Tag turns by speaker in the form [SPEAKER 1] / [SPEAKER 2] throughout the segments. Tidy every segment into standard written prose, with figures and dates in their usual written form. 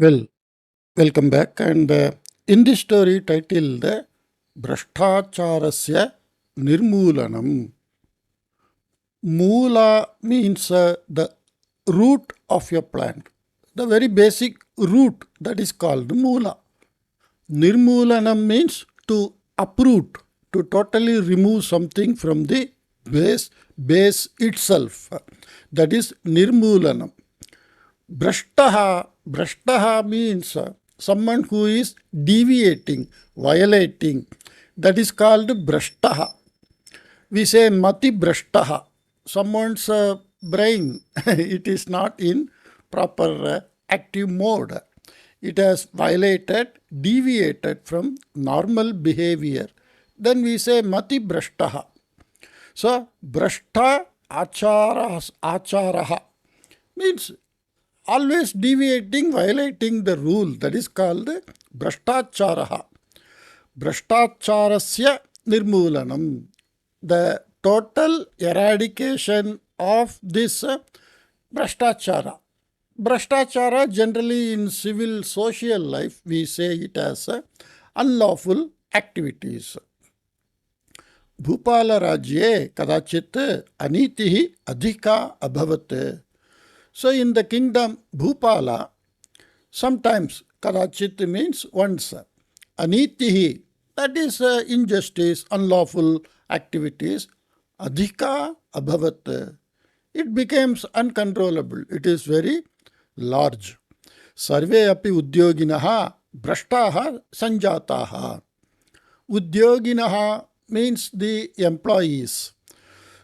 [SPEAKER 1] Well, welcome back. And in this story titled Brashtacarasya Nirmulanam, Moola means the root of a plant, the very basic root that is called Moola. Nirmulanam means to uproot, to totally remove something from the base itself. That is Nirmulanam. Brashtaha means someone who is deviating, violating. That is called Brashtaha. We say Mati Brashtaha. Someone's brain, it is not in proper active mode. It has violated, deviated from normal behavior. Then we say Mati Brashtaha. So, Brashta Acharaha means always deviating, violating the rule. That is called Brashtacharaha. Brashtacarasya Nirmulanam. The total eradication of this Brashtachara. Brashtachara generally in civil social life we say it as unlawful activities. Bhupala Rajye kadachit anitihi adhika abhavat. So in the kingdom Bhupala, sometimes kadachit means once. Anitihi, that is injustice, unlawful activities. Adhika abhavat. It becomes uncontrollable. It is very large. Sarve api udyoginaha brashtaha sanjataha. Udyoginaha means the employees.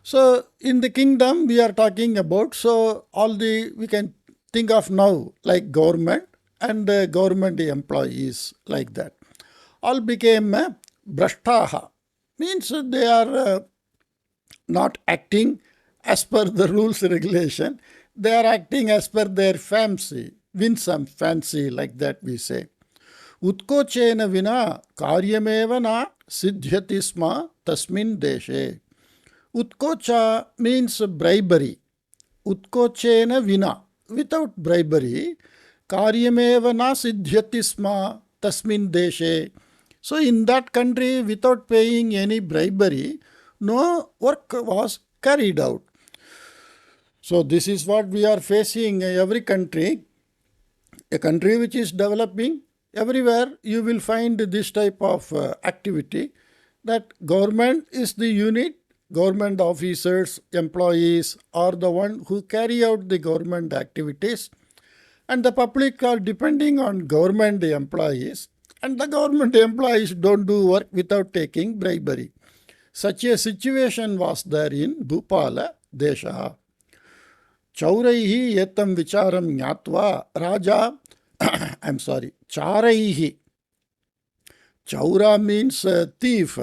[SPEAKER 1] So in the kingdom we are talking about, so we can think of now like government and government employees like that. All became brashtaha, means they are not acting as per the rules regulation. They are acting as per their fancy, winsome fancy like that we say. Utkochena vina karyameva na siddhyati sma tasmin deshe. Utkocha means bribery. Utkochena vina, without bribery, karyameva na siddhyati sma tasmin deshe. So in that country, without paying any bribery, no work was carried out. So this is what we are facing in every country. A country which is developing, everywhere you will find this type of activity, that government is the unit. Government officers, employees are the one who carry out the government activities, and the public are depending on government employees, and the government employees don't do work without taking bribery. Such a situation was there in Bhupala Desha. Chauraihi etam vicharam nyatva Raja, I'm sorry, Charaihi. Chaura means thief.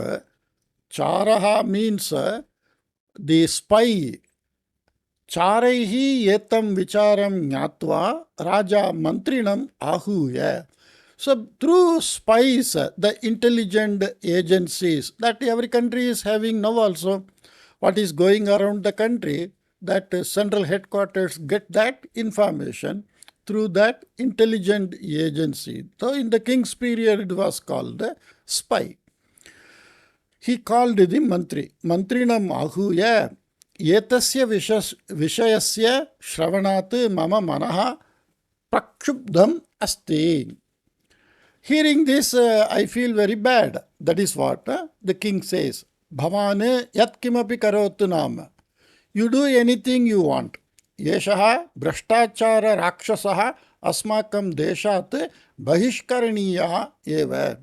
[SPEAKER 1] Charaha means the spy. Charaihi etam vicharam nyatva Raja mantrinam ahuya. So through spies, the intelligent agencies that every country is having now also, what is going around the country, that central headquarters get that information through that intelligent agency. So in the king's period it was called spy. He called the mantri. Mantrinam ahuya etasya vishayasya shravanat mama manaha prakshubdham asti. Hearing this, I feel very bad. That is what the king says. Bhavane yat kimapi karotu nama. You do anything you want. Yeshaha brashtachara rakshasaha asmakam deshat bahishkaraniya eva.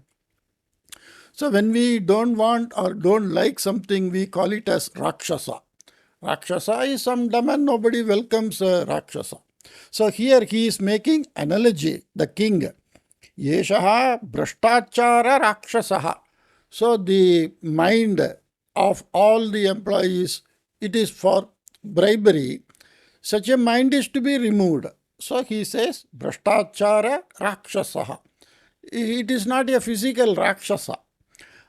[SPEAKER 1] So when we don't want or don't like something, we call it as Rakshasa. Rakshasa is some demon, nobody welcomes Rakshasa. So here he is making analogy, the king. Yeshaha Brashtachara Rakshasaha. So the mind of all the employees, it is for bribery. Such a mind is to be removed. So he says Brashtachara Rakshasaha. It is not a physical Rakshasa.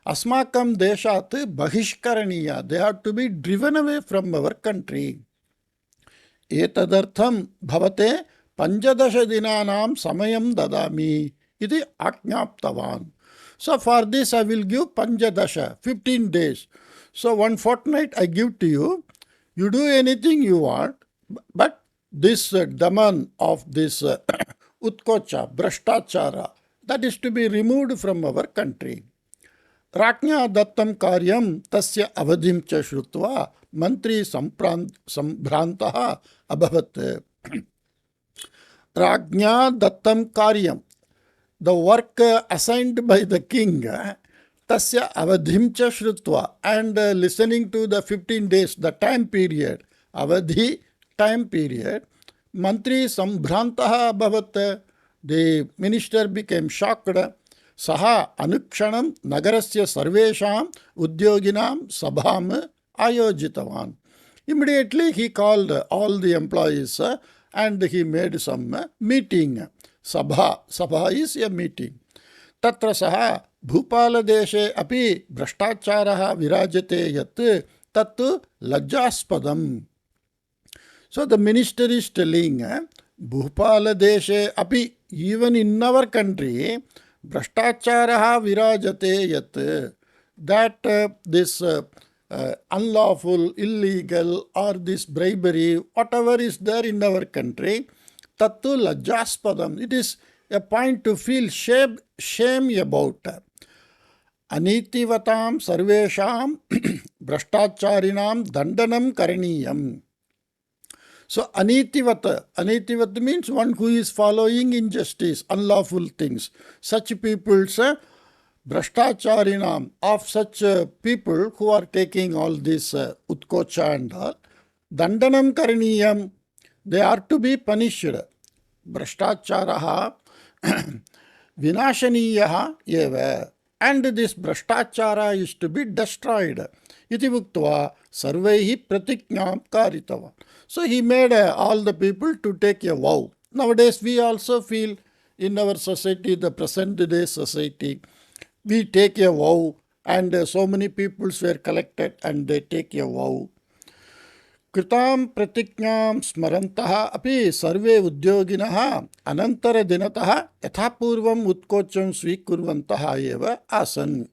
[SPEAKER 1] Asmakam deshat bahishkaraniya. They have to be driven away from our country. Etadartham bhavate Panchadasha dinanam samayam dadami iti ajñaptavan. So for this I will give Panchadasha, 15 days. So one fortnight I give to you. You do anything you want, but this daman of this utkocha, Brashtachara, that is to be removed from our country. Rajñā dattam karyam tasya avadhim cha shrutva mantri sambhrantaha abhavat. Rajñā dattam karyam, the work assigned by the king, tasya avadhim cha shrutva, and listening to the 15 days, the time period, avadhi, time period, mantri sambhrantaha abhavat, the minister became shocked. Saha anukshanam nagarasya sarvesham udyoginam sabham ayojitavan. Immediately he called all the employees and he made some meeting. Sabha is a meeting. Tatra saha bhupala deshe api brashtacharaha virajate yat tattu lajjaspadam. So the minister is telling, bhupala deshe api, even in our country, Brashtacharaha virajate yat, that this unlawful, illegal, or this bribery, whatever is there in our country, tattu lajjaspadam. It is a point to feel shame about. Anitivatam sarvesham brashtacharinam dandanam karaniyam. So anitivat means one who is following injustice, unlawful things. Such people's brashtacharinam, of such people who are taking all this utkocha and all, dandanam karaniyam, they are to be punished. Brashtacharaha vinashaniyaha eva, and this brashtachara is to be destroyed. Iti vuktva sarvaihi pratikñam karitava. So he made all the people to take a vow. Nowadays we also feel in our society, the present day society, we take a vow, and so many people were collected and they take a vow. Kritam pratikñam smarantaha api sarve udyoginaha anantara dinataha yathapurvam utkocham svikurvantaha eva asan.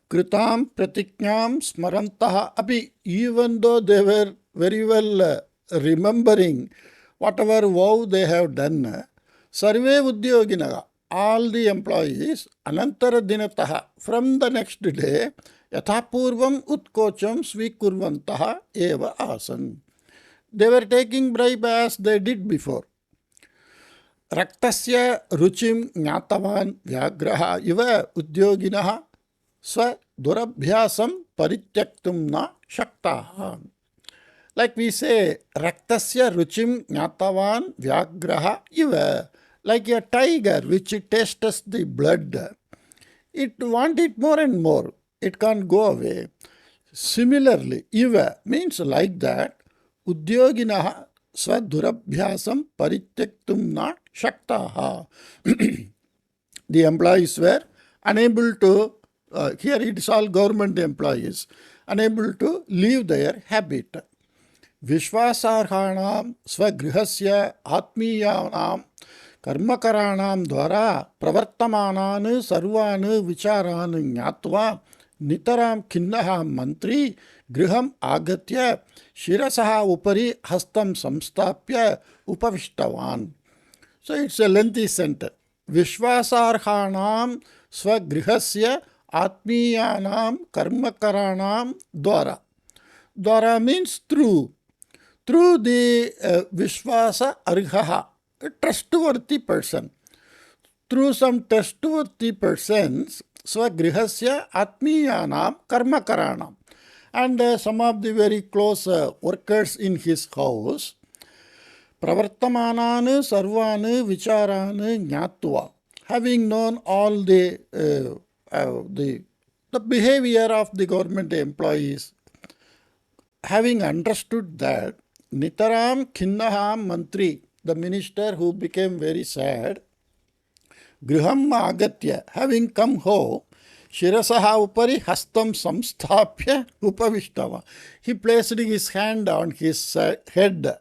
[SPEAKER 1] Kritam pratikñam smarantaha api, even though they were very well remembering whatever vow they have done, sarve udyoginaha, all the employees, anantara dinataha, from the next day, yathapurvam utkocham svikurvantaha eva asan. They were taking bribe as they did before. Raktasya ruchim jnatavan vyagraha iva udyoginaha swa durabhyasam parityaktum na shaktaha. Like we say, raktasya ruchim jnatavan vyagraha iva, like a tiger which tastes the blood. It wants it more and more. It can't go away. Similarly, iva means like that, udyoginaha swadurabhyasam parityaktum na shaktaha. The employees were unable to, here it is all government employees, unable to leave their habit. Vishwasarhanam swagrihasya atmiyanam karmakaranam dvara pravartamananu sarvanu vicharanu jnatva nitaram kinnaha mantri griham agatya shirasaha upari hastam samstapya upavishtavan. So it's a lengthy sentence. Vishwasarhanam swagrihasya atmiyanam karmakaranam dvara. Dvara means through. Through the Vishwasa Arhaha, a trustworthy person. Through some trustworthy persons, Swagrihasya Atmiyanam Karmakaranam. And some of the very close workers in his house, Pravartamananu Sarvanu Vicharanu Jnatva, having known all the behavior of the government employees, having understood that, Nitaram Kinnaha Mantri, the minister who became very sad, Griham Agatya, having come home, Shirasaha Upari Hastam Samstapya Upavishtava. He placed his hand on his head.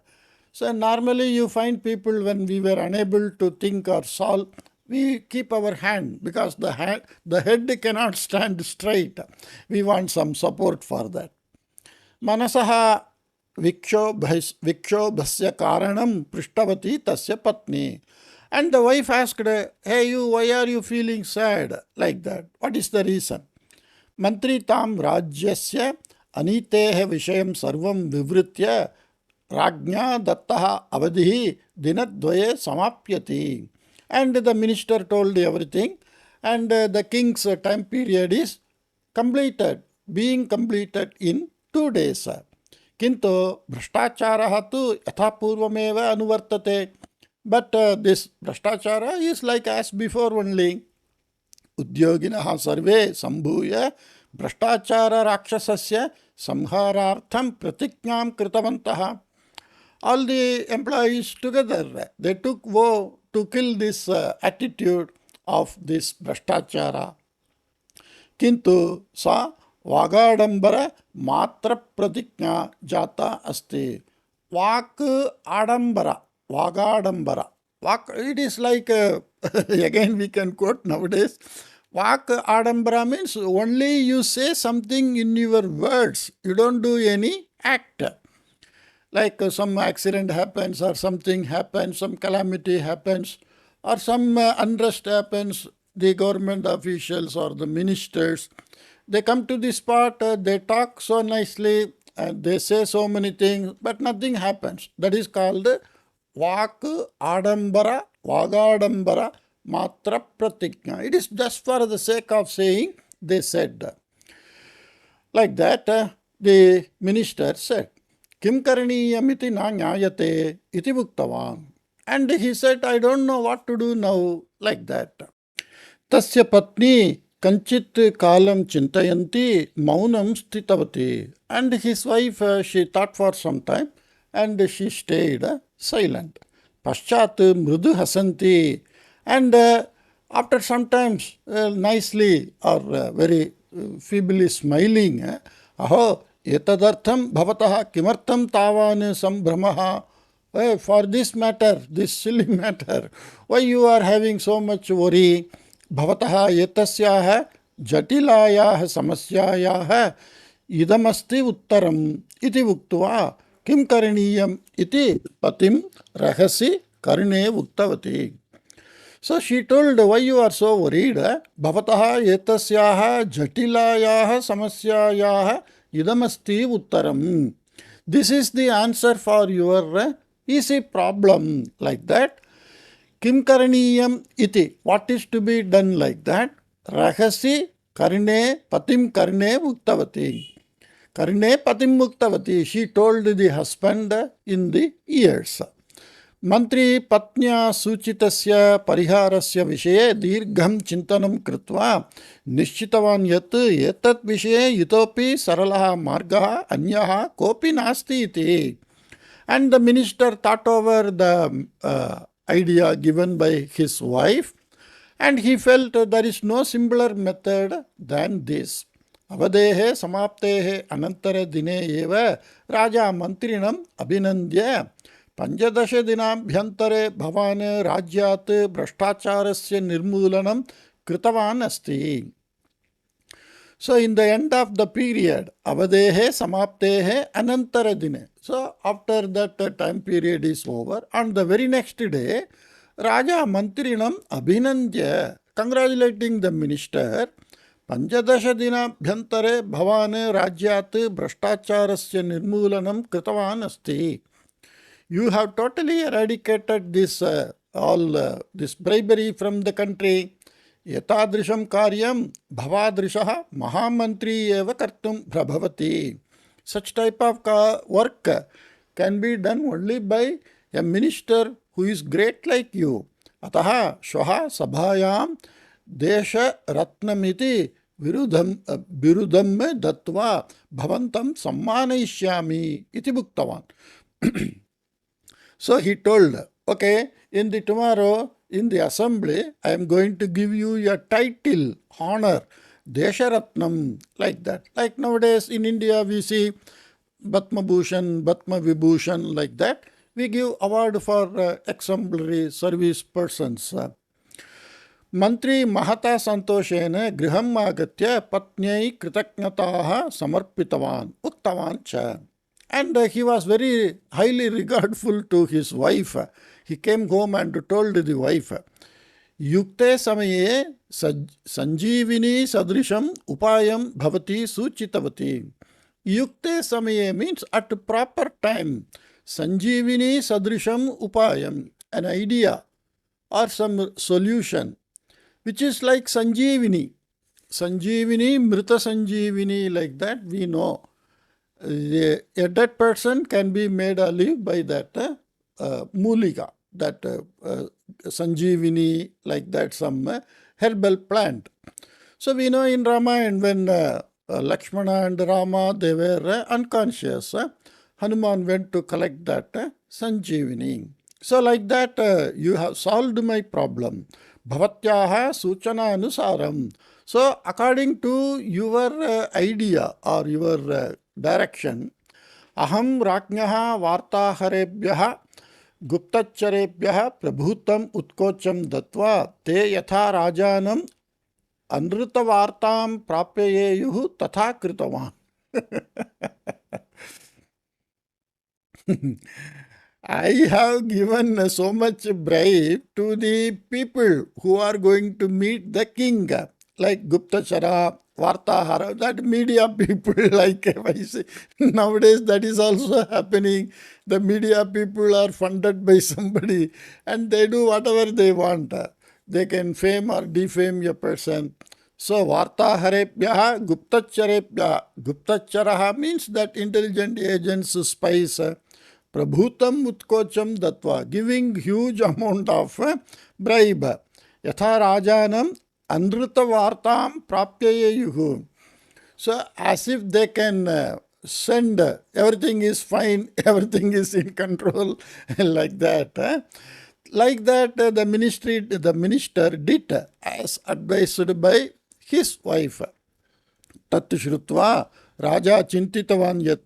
[SPEAKER 1] So normally you find people, when we were unable to think or solve, we keep our hand, because the head cannot stand straight. We want some support for that. Manasaha vikshobhasya karanam prishtavati tasya patni. And the wife asked, hey, why are you feeling sad like that? What is the reason? Mantri tam rajyasya anitehe vishayam sarvam vivritya rajnya dattaha avadhi dinadvaye samapyati. And the minister told everything, and the king's time period is being completed in 2 days. किंतु भ्रष्टाचारः तु यथा पूर्वमेव अनुवर्तते. But this Brashtacara is like as before only. Udyoginah sarve sambhuya Brashtacara rakshasasya samharartham pratiknyam kritavantah. All the employees together, they took vow to kill this attitude of this Brashtachara. Kintu sa Vagadambara matra pratiknya jata asti. Vak adambara. Vagadambara. It is like, again we can quote nowadays, Vak adambara means only you say something in your words. You don't do any act. Like some accident happens, or something happens, some calamity happens, or some unrest happens, the government officials or the ministers, they come to the spot, they talk so nicely, and they say so many things, but nothing happens. That is called Vak Adambara, Vagadambara, Matra Pratiknya. It is just for the sake of saying, they said. Like that, the minister said, Kim karaniyamiti na nyayate iti bhuktavan. And he said, I don't know what to do now, like that. Tasya patni kanchit kalam chintayanti maunam stitavati. And his wife, she thought for some time, and she stayed silent. Paschat mrudu hasanti. And after some time, nicely or very feebly smiling, aho etadartham bhavataha kimartham tavan sambhramaha. For this matter, this silly matter, why you are having so much worry? Bhavataha etasyaha jatilayaha samasyayaha idamasti uttaram iti uktva kim karaniyam iti patim rahasi karne uktavati. So she told, why you are so worried? Bhavataha etasyaha jatilayaha samasyayaha idamasti uttaram. This is the answer for your easy problem, like that. Kim karaniyam iti. What is to be done, like that? Rahasi karne patim karne muktavati. Karne patim muktavati. She told the husband in the ears. Mantri patnya suchitasya pariharasya vishaye dirgham chintanam kritva nishchitavan yat etat vishaye itopi saralaha margaha anyaha kopi nasti iti. And the minister thought over the idea given by his wife, and he felt there is no simpler method than this. Avadehe samaptehe anantara dine eva raja mantrinam abhinandya panjadasha dinabhyantare bhavan rajyat brashtacarasya nirmulanam kritavan asti. So in the end of the period, avadehe samaptehe anantara dine. So after that time period is over, on the very next day, Raja Mantrinam Abhinandya, congratulating the minister, Panjadasha dinabhyantare bhavane rajyat brashtacarasya nirmulanam kritavan asti. You have totally eradicated this this bribery from the country. Yatadrisham karyam bhavadrishaha mahamantri eva kartum prabhavati. Such type of work can be done only by a minister who is great like you. Ataha shvaha sabhayam desha ratnamiti virudam me datva bhavantam sammanayishyami iti bhuktavan. So he told, okay, tomorrow in the assembly, I am going to give you a title, honor, Desharatnam, like that. Like nowadays in India, we see Batma Bhushan, Batma Vibhushan, like that. we give award for exemplary service persons. Mantri Mahata Santoshena Griham Agatya Patnyai Kritaknataha Samarpitavan Uktavan cha. And he was very highly regardful to his wife. He came home and told the wife, Yukte Samaye Sanjeevini Sadrisham Upayam Bhavati Suchitavati. Yukte Samaye means at proper time. Sanjeevini Sadrisham Upayam, an idea or some solution, which is like Sanjeevini. Sanjeevini, Mrita Sanjeevini, like that we know. A dead person can be made alive by that mulika, that Sanjeevini, like that some herbal plant. So we know in Ramayana when Lakshmana and Rama, they were unconscious, Hanuman went to collect that Sanjeevini. So like that, you have solved my problem. Bhavatyaha Suchana Anusaram. So according to your idea or your direction, Aham Raknyaha Vartaharebhyaha Guptacharebhyaha Prabhutam Utkocham Datva Te Yatha Rajanam Anrita Vartam Prapyayeyuhu Tatha Kritavan. I have given so much bribe to the people who are going to meet the king, like Guptachara, Vartahara, that media people, like I say. Nowadays that is also happening. The media people are funded by somebody and they do whatever they want. They can fame or defame a person. So Vartaharebhyaha, Guptacharebhyaha. Guptacharaha means that intelligent agents, spies, Prabhutam Utkocham Datva, giving huge amount of bribe. Yatha Rajanam Anrita Vartam Prapyayeyuhu. So as if they can send everything is fine, everything is in control, like that. Like that, the minister did as advised by his wife. Tat Shrutva Raja Chintitavan Yat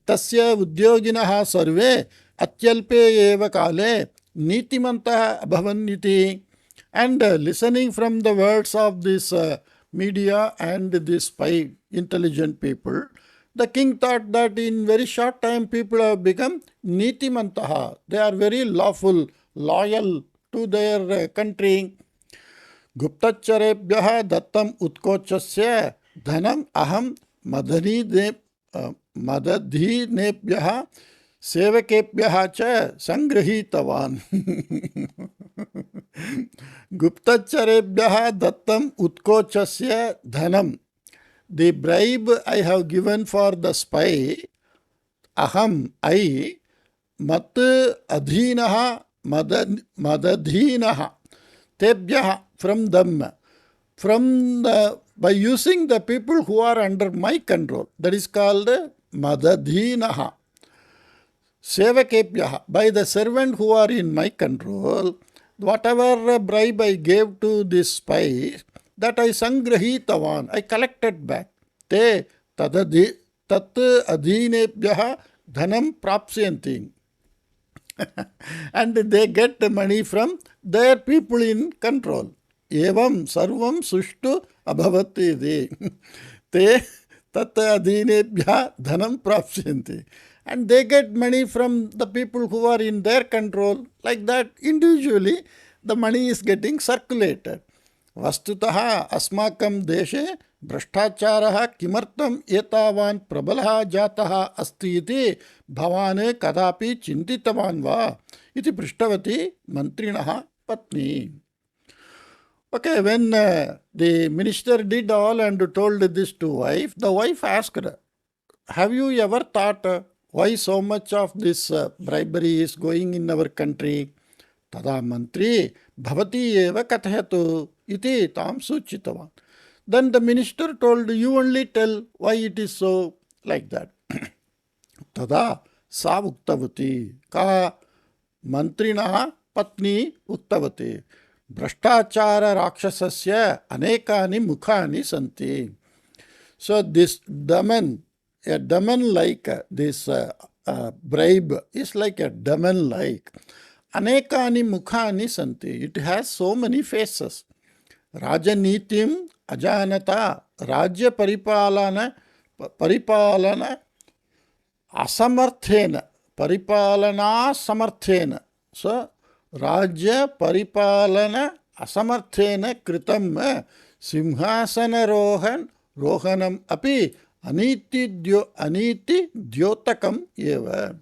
[SPEAKER 1] Tasya Udyoginah Sarve Atyalpe Eva Kale Nitimantah Abhavanniti. And listening from the words of this media and this spy intelligent people, the king thought that in very short time people have become Nitimantaha. They are very lawful, loyal to their country. Guptacharebhyaha Dattam Utkochasya Dhanam Aham Madadhinebhyaha Sevakebhyaha cha Sangrahitavan. Guptacharebhyaha Dattam Utkochasya Dhanam. The bribe I have given for the spy, Aham, I, Mat Adhinaha Madadhinaha, Tebhyaha, from them. By using the people who are under my control, that is called Madadhinaha. Sevakebhyaha, by the servant who are in my control, whatever bribe I gave to this spy, that I sangrahitavan, I collected back. Te tat adhinebhyaha dhanam prapsyanti. And they get the money from their people in control. Evam sarvam sushtu abhavati. Te tat adhinebhyaha dhanam prapsyanti. And they get money from the people who are in their control. Like that, individually, the money is getting circulated. Vastutaha asmakam deshe Brashtacarasya kimartam etavan prabalaha jataha asti iti bhavane kadapi chintitavan va iti prishtavati mantrinaha patni. Okay, when the minister did all and told this to wife, the wife asked, have you ever thought why so much of this bribery is going in our country? Tada mantri bhavati eva kathayatu iti tam suchitavan. Then the minister told, you only tell why it is so, like that. Tada sa uktavati ka mantrinaha patni uktavati. Brashtacara rakshasasya anekani mukhani santi. So this Daman, a Daman like this bribe is like a demon-like. Anekani mukhani santi. It has so many faces. Rajanitim ajanata. Rajya paripalana asamarthena. Paripalana samarthena. So, Rajya paripalana asamarthena kritam simhasana rohanam api aniti dyotakam eva.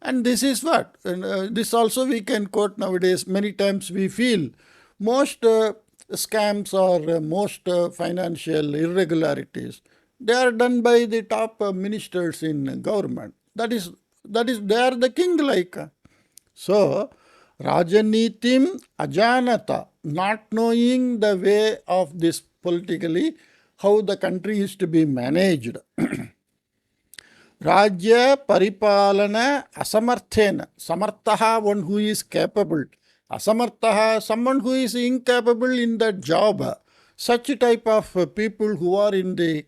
[SPEAKER 1] And this is what? This also we can quote nowadays. Many times we feel most scams or most financial irregularities, they are done by the top ministers in government. That is, they are the king like. So, Rajanitim ajanata, not knowing the way of this politically, how the country is to be managed. Rajya paripalana asamarthena. Samarthaha, one who is capable. Asamarthaha, someone who is incapable in that job. Such type of people who are in the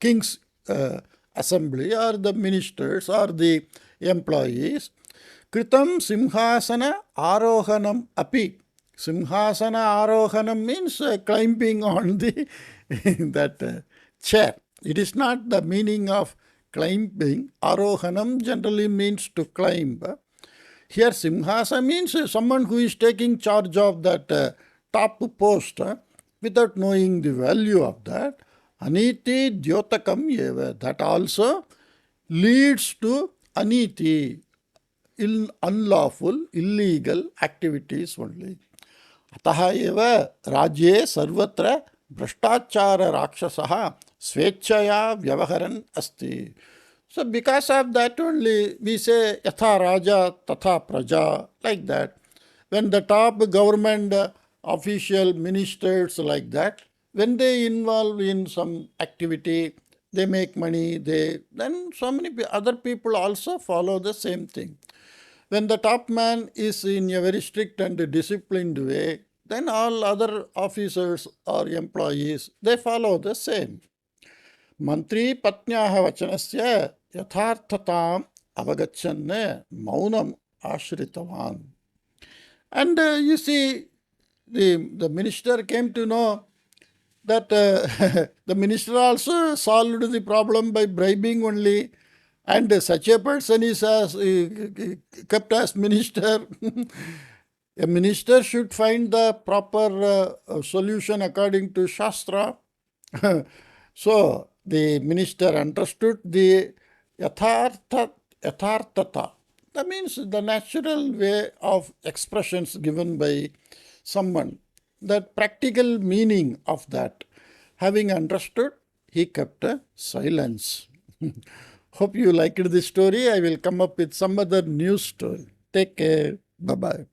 [SPEAKER 1] king's assembly or the ministers or the employees. Kritam simhasana arohanam api. Simhasana arohanam means climbing on the that chair. It is not the meaning of climbing. Arohanam generally means to climb. Here simhasa means someone who is taking charge of that top post without knowing the value of that. Aniti dyotakam eva. That also leads to aniti, unlawful, illegal activities only. Ataha eva rajye sarvatra Brashtacara rakshasah swechaya vyavaharan asti. So because of that only we say yatha raja tatha praja, like that. When the top government official ministers like that, when they involve in some activity, they make money, then so many other people also follow the same thing. When the top man is in a very strict and disciplined way, then all other officers or employees, they follow the same. Mantri patnyaha vachanasya yatharthatam avagachanne maunam ashritavan. And you see, the minister came to know that the minister also solved the problem by bribing only, and such a person is kept as minister. A minister should find the proper solution according to Shastra. So, the minister understood the yathartata. That means the natural way of expressions given by someone. That practical meaning of that. Having understood, he kept silence. Hope you liked this story. I will come up with some other new story. Take care. Bye-bye.